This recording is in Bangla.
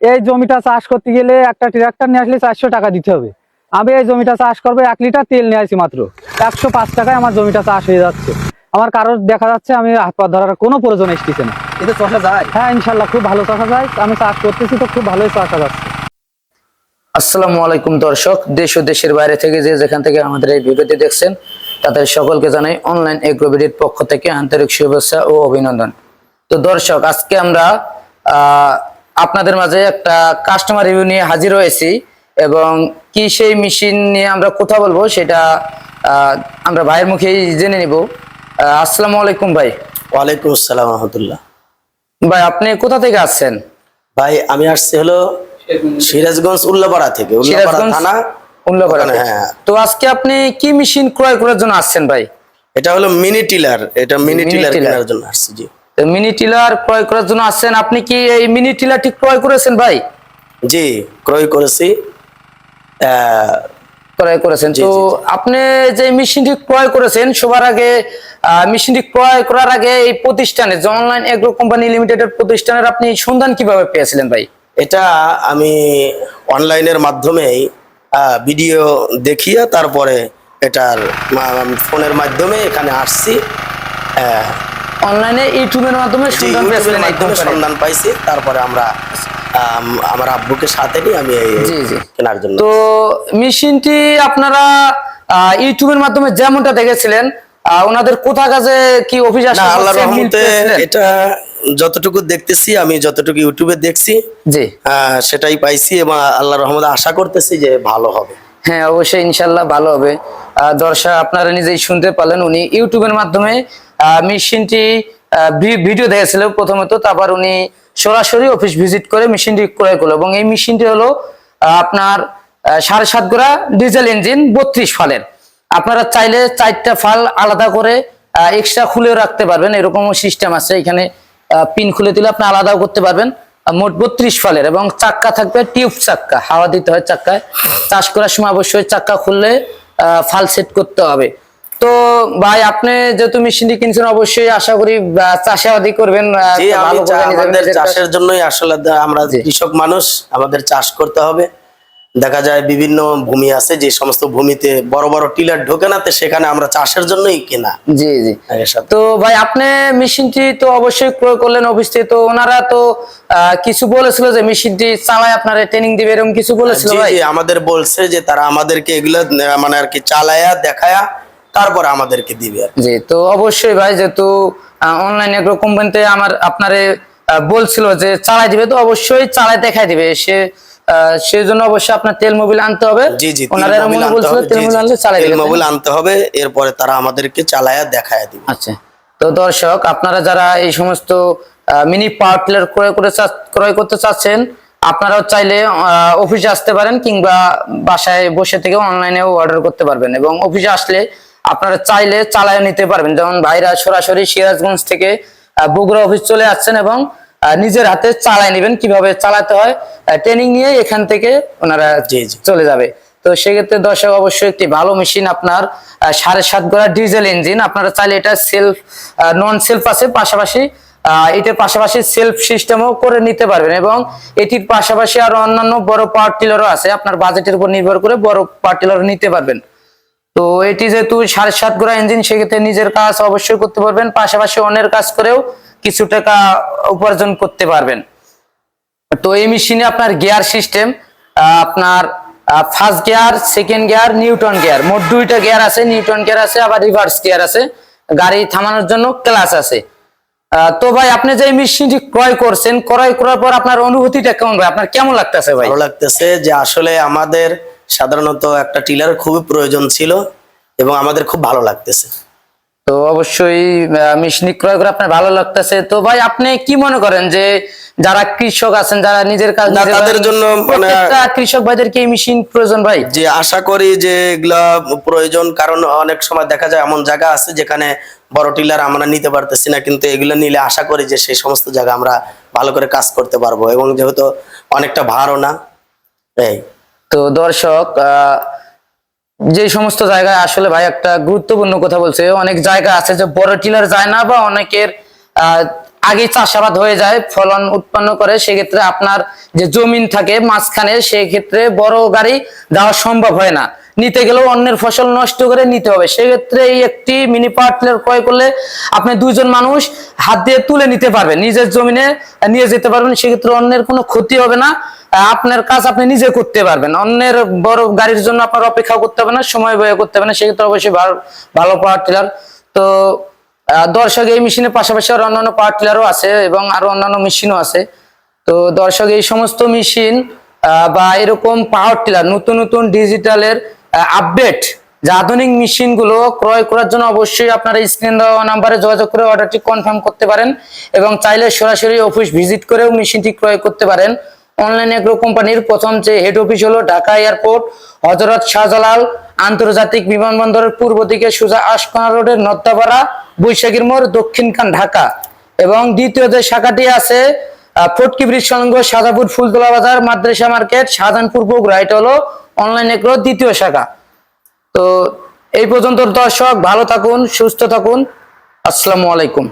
এই জমিটা চাষ করতে গেলে একটা ট্রাক্টর নিয়ে আসলে 400 টাকা দিতে হবে। আমি এই জমিটা চাষ করবো 1 লিটার তেল নিয়ে আসি মাত্র 105 টাকায় আমার জমিটা চাষ হয়ে যাচ্ছে। আমার কারোর দেখা যাচ্ছে আমি হাত পা ধরার কোনো প্রয়োজন এসেছে না। এটা চষা যায়? হ্যাঁ ইনশাল্লাহ খুব ভালো চাষা যায়, আমি চাষ করতেছি তো খুব ভালোই চাষা যাচ্ছে। আসসালামু আলাইকুম দর্শক, দেশ ও দেশের বাইরে থেকে যে যেখান থেকে আমাদের এই ভিডিওটি দেখছেন তাদের সকলকে জানাই অনলাইন এগ্রোবিডির পক্ষ থেকে আন্তরিক শুভেচ্ছা ও অভিনন্দন। তো দর্শক, আজকে আমরা আপনাদের মাঝে একটা কাস্টমার রিভিউ নিয়ে হাজির হয়েছি এবং কি সেই মেশিন নিয়ে আমরা কথা বলবো সেটা আমরা ভাইয়ের মুখেই জেনে নিব। আসসালামু আলাইকুম ভাই। ওয়ালাইকুম আসসালাম রহমতুল্লাহ। ভাই আপনি কোথা থেকে আসছেন? ভাই আমি আসছি হলো সিরাজগঞ্জ উল্লাপাড়া থেকে, উল্লাপাড়া থানা। হ্যাঁ। তো আজকে আপনি কি মেশিন ক্রয় করার জন্য আসছেন ভাই? এটা হলো মিনি টিলার, এটা মিনি টিলার কেনার জন্য আসছি। জি, তো মিনি টিলার ক্রয় করার জন্য আসছেন। আপনি কি এই মিনি টিলারটি ক্রয় করেছেন ভাই? জি ক্রয় করেছি। ক্রয় করেছেন। তো আপনি যে মেশিনটি ক্রয় করেছেন সবার আগে মেশিনটি ক্রয় করার আগে এই প্রতিষ্ঠানে অনলাইন এগ্রো কোম্পানি লিমিটেডের প্রতিষ্ঠানের আপনি সন্ধান কিভাবে পেয়েছিলেন ভাই? এটা আমি অনলাইনের মাধ্যমেই ভিডিও দেখিয়ে তারপরে এটার ফোনের মাধ্যমে এখানে আসছি। অনলাইনে ইউটিউবের মাধ্যমে সন্ধান পেয়েছিলেন? সন্ধান পাইছি, তারপরে আমরা আমার আব্বুকে সাথে নিয়ে আমি কেনার জন্য। তো মেশিনটি আপনারা ইউটিউবের মাধ্যমে যেমনটা দেখেছিলেন ওনাদের কোথা কাছে কি অফিস আসে? আল্লাহর রহমতে এটা যতটুকু দেখতেছি, আমি যতটুকু ইউটিউবে দেখছি জি সেটাই পাইছি এবং আল্লাহর রহমতে আশা করতেছি যে ভালো হবে। হ্যাঁ অবশ্যই ইনশাল্লাহ ভালো হবে। দর্শক আপনারা নিজেই শুনতে পারলেন, উনি ইউটিউবের মাধ্যমে মেশিনটি ভিডিও দেখেছিল প্রথমত, তারপর উনি সরাসরি অফিস ভিজিট করে মেশিনটি ক্রয় করলো এবং এই মেশিনটি হলো আপনার 7.5 গোড়া ডিজেল ইঞ্জিন 32 ফালের। আপনারা চাইলে 4টা ফাল আলাদা করে এক্সট্রা খুলেও রাখতে পারবেন, এরকমও সিস্টেম আছে। এখানে পিন খুলে দিলে আপনি আলাদাও করতে পারবেন। মোট 32 ফালের এবং চাক্কা থাকবে টিউব চাক্কা, হাওয়া দিতে হয় চাক্কায়। চাষ করার সময় অবশ্যই চাক্কা খুললে ফাল সেট করতে হবে। তো ভাই আপনি যেহেতু মেশিনটি কিনছেন অবশ্যই আশা করি চাষাবাদি করবেন। আমাদের চাষের জন্যই আসলে আমরা কৃষক মানুষ, আমাদের চাষ করতে হবে। দেখা যায় বিভিন্ন ভূমি আছে যে সমস্ত ভূমিতে বড় বড় টিলার ঢোকে না, তো সেখানে আমরা চাষের জন্যই কেনা। জি জি। তো ভাই আপনি মেশিনটি তো অবশ্যই ক্রয় করলেন অফিস থেকে, তো ওনারা তো কিছু বলেছিল যে মেশিনটি চালায় আপনারা ট্রেনিং দিবে এরকম কিছু বলেছিল ভাই? জি আমাদের বলছে যে তারা আমাদেরকে এগুলো মানে আর কি চালায়া দেখায়া তারপরে আমাদেরকে দিবে। জি, তো অবশ্যই ভাই যেহেতু অনলাইন এগ্রো কোম্পানিতে আপনারে বলছিল যে চালাই দিবে, তো অবশ্যই চালাই দেখাই দিবে সেই জন্য অবশ্যই আপনার তেল মোবিল আনতে হবে। জি জি, ওনারা মনে বলছিল তেল মোবিল আনলে চালাই দিবে, তেল মোবিল আনতে হবে, এরপরে তারা আমাদেরকে চালায়া দেখায় দিবে। আচ্ছা, তো দর্শক আপনারা যারা এই সমস্ত মিনি পাওয়ার টিলার ক্রয় করতে চাচ্ছেন আপনারাও চাইলে অফিসে আসতে পারেন কিংবা বাসায় বসে থেকে অনলাইনেও অর্ডার করতে পারবেন এবং অফিসে আসলে আপনারা চাইলে চালায় নিতে পারবেন। যেমন ভাইরা সরাসরি সিরাজগঞ্জ থেকে বগুড়া অফিস চলে আসছেন এবং নিজের হাতে চালায় নেবেন, কিভাবে চালাতে হয় ট্রেনিং নিয়ে এখান থেকে ওনারা চলে যাবে। তো সেক্ষেত্রে দর্শক অবশ্যই একটি ভালো মেশিন আপনার 7.5 গোড়া ডিজেল ইঞ্জিন। আপনারা চাইলে এটা সেলফ নন সেলফ আছে, পাশাপাশি এটার পাশাপাশি সেলফ সিস্টেমও করে নিতে পারবেন এবং এটির পাশাপাশি আরো অন্যান্য বড় পাওয়ার টিলারও আছে। আপনার বাজেটের উপর নির্ভর করে বড় পাওয়ার টিলারও নিতে পারবেন। তো এটি যেহেতু 7.5 গোড়া ইঞ্জিন, সেক্ষেত্রে নিজের কাজ অবশ্যই করতে পারবেন, পাশাপাশি অন্যের কাজ করেও কিছু টাকা উপার্জন করতে পারবেন। তো এই মেশিনে আপনার গিয়ার সিস্টেম, আপনার first gear, second gear, Newton gear, মোট 2টা গিয়ার আছে। নিউটন গিয়ার আছে, আবার রিভার্স গিয়ার আছে, গাড়ি থামানোর জন্য ক্লাচ আছে। তো ভাই আপনি যে মেশিনটি ক্রয় করছেন, ক্রয় করার পর আপনার অনুভূতিটা কেমন ভাই? আপনার কেমন লাগতেছে ভাই? ভালো লাগতেছে যে আসলে আমাদের সাধারণত একটা টিলার খুবই প্রয়োজন ছিল এবং আমাদের খুব ভালো লাগতেছে। তো অবশ্যই মেশিন ক্রয় করে আপনার ভালো লাগতেছে। তো ভাই আপনি কি মনে করেন যে যারা কৃষক আছেন, যারা নিজের কাজ তাদের জন্য কৃষক ভাইদের কি মেশিন প্রয়োজন ভাই? যে আশা করি যে এগুলা প্রয়োজন, কারণ অনেক সময় দেখা যায় এমন জায়গা আছে যেখানে বড় টিলার আমরা নিতে পারতেছি না, কিন্তু এগুলো নিলে আশা করি যে সেই সমস্ত জায়গা আমরা ভালো করে কাজ করতে পারবো এবং যেহেতু অনেকটা ভারও না। এই তো দর্শক যে সমস্ত জায়গায় আসলে ভাই একটা গুরুত্বপূর্ণ কথা বলছে, অনেক জায়গা আছে যে বড় টিলার যায় না বা অনেকের আগেই চাষাবাদ হয়ে যায়, ফলন উৎপন্ন করে, সেক্ষেত্রে আপনার যে জমিন থাকে মাঝখানে, সেক্ষেত্রে বড় গাড়ি যাওয়া সম্ভব হয় না, নিতে গেলেও অন্যের ফসল নষ্ট করে নিতে হবে। সেক্ষেত্রে এই একটি মিনি পাওয়ার টিলার ক্রয় করলে আপনি দুইজন মানুষ হাত দিয়ে তুলে নিতে পারবেন, নিজের জমিনে নিয়ে যেতে পারবেন, সেক্ষেত্রে অন্যের কোনো ক্ষতি হবে না। আপনার কাজ আপনি নিজে করতে পারবেন, অন্যের বড় গাড়ির জন্য আপনার অপেক্ষা করতে হবে না, সময় ব্যয় করতে হবে না, সেক্ষেত্রে অবশ্যই ভালো পাওয়ার টিলার। তো দর্শক, এই মেশিনের পাশাপাশি আরো অন্যান্য পাওয়ার টিলারও আছে এবং আরো অন্যান্য মেশিনও আছে। তো দর্শক, এই সমস্ত মেশিন বা এরকম পাওয়ার টিলার নতুন নতুন ডিজিটালের আপডেট যে আধুনিক মেশিন গুলো ক্রয় করার জন্য অবশ্যই আপনারা স্ক্রিন দেওয়া নাম্বারে যোগাযোগ করে অর্ডারটি কনফার্ম করতে পারেন এবং চাইলে সরাসরি অফিস ভিজিট করেও মেশিনটি ক্রয় করতে পারেন। অনলাইন এগ্রো কোম্পানির প্রথম যে হেড অফিস হলো ঢাকা এয়ারপোর্ট, হযরত শাহজালাল আন্তর্জাতিক বিমানবন্দরের পূর্ব দিকে সোজা আশকোনা রোডের নদ্দাপাড়া, বৈশাখীর মোড়, দক্ষিণখান, ঢাকা। এবং দ্বিতীয় যে শাখাটি আছে ফটকি ব্রিজ সংলগ্ন সাজাপুর ফুলতলা বাজার, মাদ্রাসা মার্কেট, শাহজাহানপুর, বগুড়া, এটা হলো অনলাইন এগ্রো দ্বিতীয় শাখা। তো এই পর্যন্ত দর্শক, ভালো থাকুন, সুস্থ থাকুন, আসসালামু আলাইকুম।